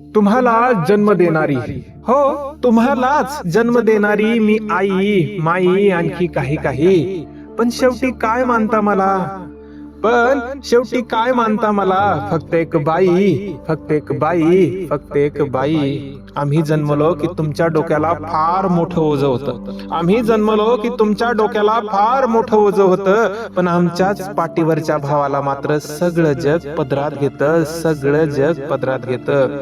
तुम्हाला जन्म देणारी, हो, तुम्हालाच जन्म देणारी मी आई, माई, आणखी काही काही. पण शेवटी काय मानता मला? पण शेवटी काय मानता मला? फक्त एक बाई, फक्त एक बाई, फक्त एक बाई. आम्ही जन्मलो की तुमच्या डोक्याला फार मोठं ओझं होतं. आम्ही जन्मलो की तुमच्या डोक्याला फार मोठं ओझं होतं. पण आमच्याच पाठीवरच्या भावाला मात्र सगळं जग पदरात घेतं, सगळं जग पदरात घेतं.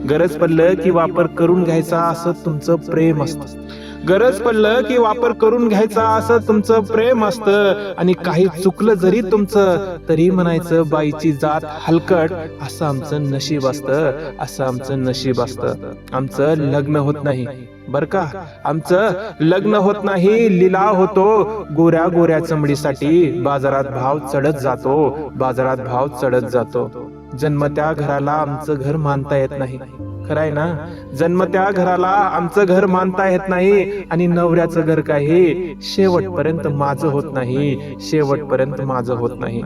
गरज पडलं की वापर करून घ्यायचा असं तुमचं प्रेम असतं. गरज पडलं की वापर करून घ्यायचा असं तुमचं प्रेम असतं. आणि काही चुकलं जरी तुमचं तरी म्हणायचं बाईची जात हलकट, असं आमचं नशीब असतं, असं आमचं नशीब असतं. आमचं लग्न होत नाही बर का, आमचं लग्न होत नाही. लिलाव होतो गोऱ्या गोऱ्या चमडीसाठी. बाजारात भाव चढत जातो, बाजारात भाव चढत जातो. जन्मत्या घराला आमचं घर मानता येत नाही. खरंय ना, जन्मत्या घराला आमचं घर मानता येत नाही. आणि नवऱ्याचं घर काही शेवटपर्यंत माझं होत नाही, शेवटपर्यंत माझं होत नाही.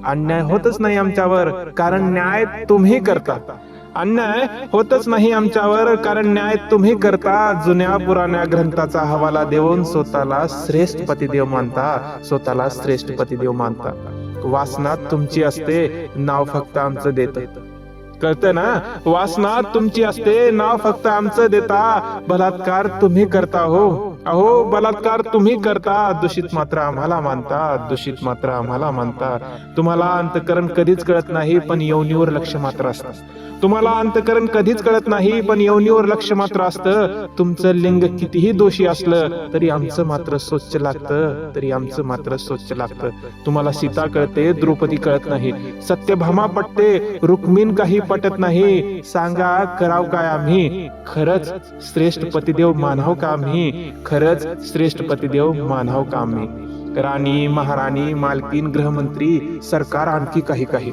अन्याय होतच नाही आमच्यावर, कारण न्याय तुम्ही करता. अन्याय होतच नाही आमच्यावर, कारण न्याय तुम्ही करता. जुन्या पुराण्या ग्रंथाचा हवाला देऊन स्वतःला श्रेष्ठ पतिदेव मानता, स्वतःला श्रेष्ठ पतिदेव मानता. वासना तुमची असते, नाव फक्त आमचं देत. कळतं ना, वासना तुमची असते, नाव फक्त आमचं देता. बलात्कार तुम्ही करता हो, अहो बलात्कार तुम्ही करता. दूषित मात्र आम्हाला मानता, दूषित मात्र आम्हाला मानता. तुम्हाला अंतकरण कधीच कळत नाही, पण योनीवर लक्ष मात्र असतं. तुम्हाला अंतकरण कधीच कळत नाही, पण योनीवर लक्ष मात्र असतं. तुमचं लिंग कितीही दोषी असलं तरी आमचं मात्र स्वच्छ लागतं, तरी आमचं मात्र स्वच्छ लागतं. तुम्हाला सीता कळते, द्रौपदी कळत नाही. सत्यभामा पटते, रुक्मिण काही पटत नाही. सांगा कराव काय आम्ही? खरंच श्रेष्ठ पतिदेव मानव का आम्ही? खरंच श्रेष्ठ पतिदेव मानव का आम्ही? राणी, महाराणी, मालकीन, गृहमंत्री, सरकार, आणखी काही काही.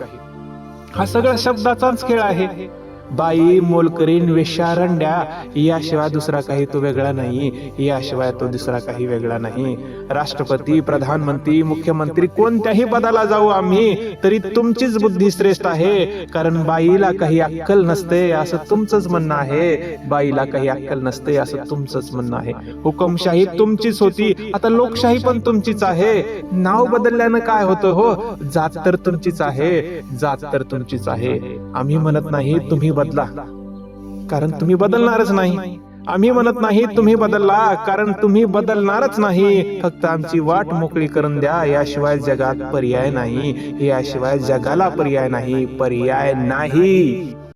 हा सगळा शब्दाचाच खेळ आहे. बाई, मोलकरीण, वेश्यारंड्या, याशिवाय दुसरा काही तो वेगळा नाही, याशिवाय तो दुसरा काही वेगळा नाही. राष्ट्रपती, प्रधानमंत्री, मुख्यमंत्री, कोणत्याही पदाला जाऊ आम्ही तरी तुमचीच बुद्धी श्रेष्ठ आहे. कारण बाईला काही अक्कल नसते असं तुमचंच म्हणणं आहे, बाईला काही अक्कल नसते असं तुमचंच म्हणणं आहे. हुकुमशाही तुमचीच होती, आता लोकशाही पण तुमचीच आहे. नाव बदलल्यानं काय होतं हो? जात तर तुमचीच आहे, जात तर तुमचीच आहे. आम्ही म्हणत नाही तुम्ही बदला, कारण तुम्ही बदलणारच नाही. आम्ही म्हणत नाही तुम्ही बदलला, कारण तुम्ही बदलणारच नाही. फक्त आमची वाट मोकळी करून द्या, याशिवाय जगात पर्याय नाही, याशिवाय जगाला पर्याय नाही, पर्याय नाही.